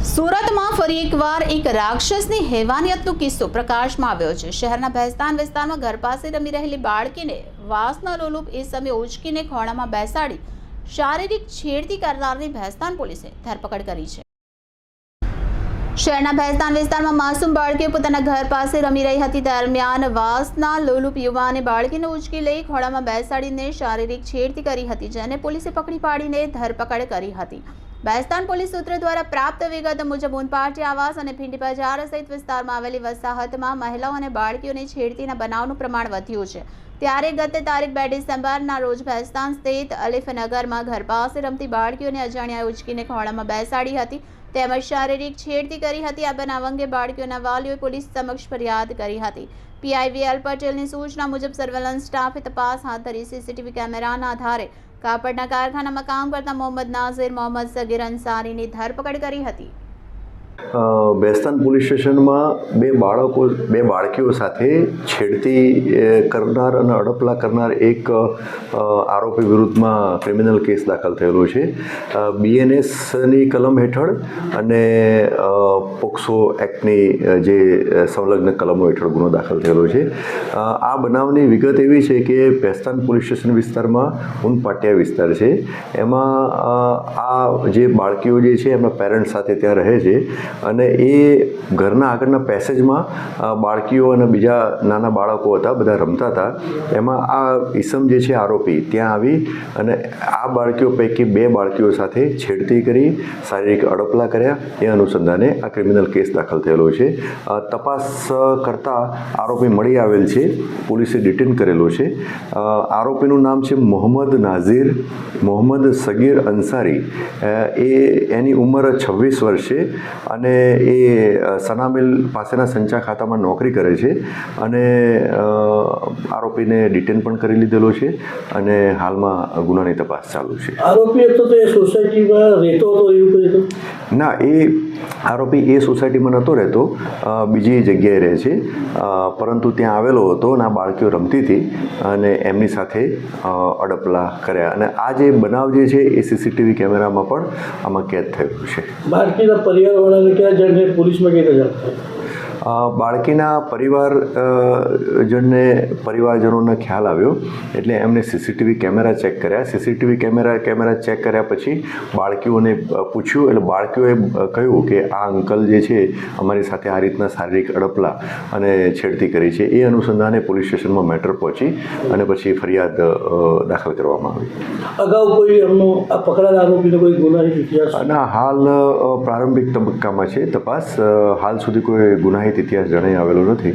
સુરતમાં ફરી એકવાર એક રાક્ષસની હેવાનિયતનો કિસ્સો પ્રકાશમાં આવ્યો છે। શહેરના ભેસ્તાન વિસ્તારમાં ઘર પાસે રમી રહેલી બાળકીને વાસના લોલુપ એ સમયે ઉચકીને ખોળામાં બેસાડી શારીરિક છેડતી કરનારની ભેસ્તાન પોલીસે ધરપકડ કરી છે। શહેરના ભેસ્તાન વિસ્તારમાં માસૂમ બાળકીઓ પોતાના ઘર પાસે રમી રહી હતી દરમિયાન વાસના લોલુપ યુવાને બાળકીને ઉચકી લઈ ખોળામાં બેસાડીને શારીરિક છેડતી કરી હતી, જેને પોલીસે પકડી પાડીને ધરપકડ કરી હતી। ભેસ્તાન પોલીસ સૂત્રો દ્વારા પ્રાપ્ત વિગત મુજબ ઉનપાટી આવાસ અને ભીંડી બજાર સહિત વિસ્તારમાં આવેલી વસાહતમાં મહિલાઓ અને બાળકીઓને છેડતીના બનાવનું પ્રમાણ વધ્યું છે। ત્યારે ગત તારીખ 2 ડિસેમ્બરના રોજ ભેસ્તાન સ્થિત અલીફનગરમાં ઘર પાસે રમતી બાળકીઓને અજાણ્યાએ ઉચકીને ખોળામાં બેસાડી હતી તેમજ શારીરિક છેડતી કરી હતી। આ બનાવ અંગે બાળકીઓના વાલીઓએ પોલીસ સમક્ષ ફરિયાદ કરી હતી। પીઆઈવીએલ પટેલની સૂચના મુજબ સર્વેલન્સ સ્ટાફે તપાસ હાથ ધરી સીસીટીવી કેમેરાના આધારે કાપડના કારખાનામાં કામ કરતા મોહમ્મદ નાઝીર, મોહમ્મદ સગીર અંસારીની ધરપકડ કરી હતી। ભેસ્તાન પોલીસ સ્ટેશનમાં બે બાળકીઓ સાથે છેડતી કરનાર અને અડપલા કરનાર એક આરોપી વિરુદ્ધમાં ક્રિમિનલ કેસ દાખલ થયેલો છે। બીએનએસની કલમ હેઠળ અને પોક્સો એક્ટની જે સંલગ્ન કલમો હેઠળ ગુનો દાખલ થયેલો છે। આ બનાવની વિગત એવી છે કે ભેસ્તાન પોલીસ સ્ટેશન વિસ્તારમાં ઉનપાટિયા વિસ્તાર છે, એમાં આ જે બાળકીઓ જે છે એમના પેરેન્ટ્સ સાથે ત્યાં રહે છે અને એ ઘરના આગળના પેસેજમાં બાળકીઓ અને બીજા નાના બાળકો હતા, બધા રમતા હતા। એમાં આ ઈસમ જે છે આરોપી ત્યાં આવી અને આ બાળકીઓ પૈકી 2 બાળકીઓ સાથે છેડતી કરી, શારીરિક અડપલા કર્યા। એ અનુસંધાને આ ક્રિમિનલ કેસ દાખલ થયેલો છે। તપાસ કરતા આરોપી મળી આવેલ છે, પોલીસે ડિટેન કરેલો છે। આરોપીનું નામ છે મોહમ્મદ નાઝીર, મોહમ્મદ સગીર અંસારી। એની ઉંમર 26 વર્ષ છે અને એ સનામિલ પાસેના સંચા ખાતામાં નોકરી કરે છે અને આરોપીને ડિટેન પણ કરી લીધેલો છે અને હાલમાં ગુનાની તપાસ ચાલુ છે। આરોપી હતો તો એ સોસાયટીમાં રહેતો હતો એવું કંઈ હતું? ના, એ આરોપી એ સોસાયટીમાં નહોતો રહેતો, બીજી જગ્યાએ રહે છે, પરંતુ ત્યાં આવેલો હતો અને આ બાળકીઓ રમતી હતી અને એમની સાથે અડપલા કર્યા અને આ જે બનાવ જે છે એ સીસીટીવી કેમેરામાં પણ આમાં કેદ થયેલું છે। બાળકીના પરિવારવાળાને ક્યાં જઈને પોલીસમાં કઈ રજા થઈ? બાળકીના પરિવારજનોને ખ્યાલ આવ્યો એટલે એમને સીસીટીવી કેમેરા ચેક કર્યા। સીસીટીવી કેમેરા ચેક કર્યા પછી બાળકીઓને પૂછ્યું એટલે બાળકીઓએ કહ્યું કે આ અંકલ જે છે અમારી સાથે આ રીતના શારીરિક અડપલા અને છેડતી કરી છે। એ અનુસંધાને પોલીસ સ્ટેશનમાં મેટર પહોંચી અને પછી ફરિયાદ દાખલ કરવામાં આવી। અગાઉ કોઈ એમનો આ પકડાયેલા આરોપીનો કોઈ ગુનાહિત ઇતિહાસ? ના, હાલ પ્રારંભિક તબક્કામાં છે તપાસ, હાલ સુધી કોઈ ગુનાહિત ઇતિહાસ જણાઈ આવેલો નથી।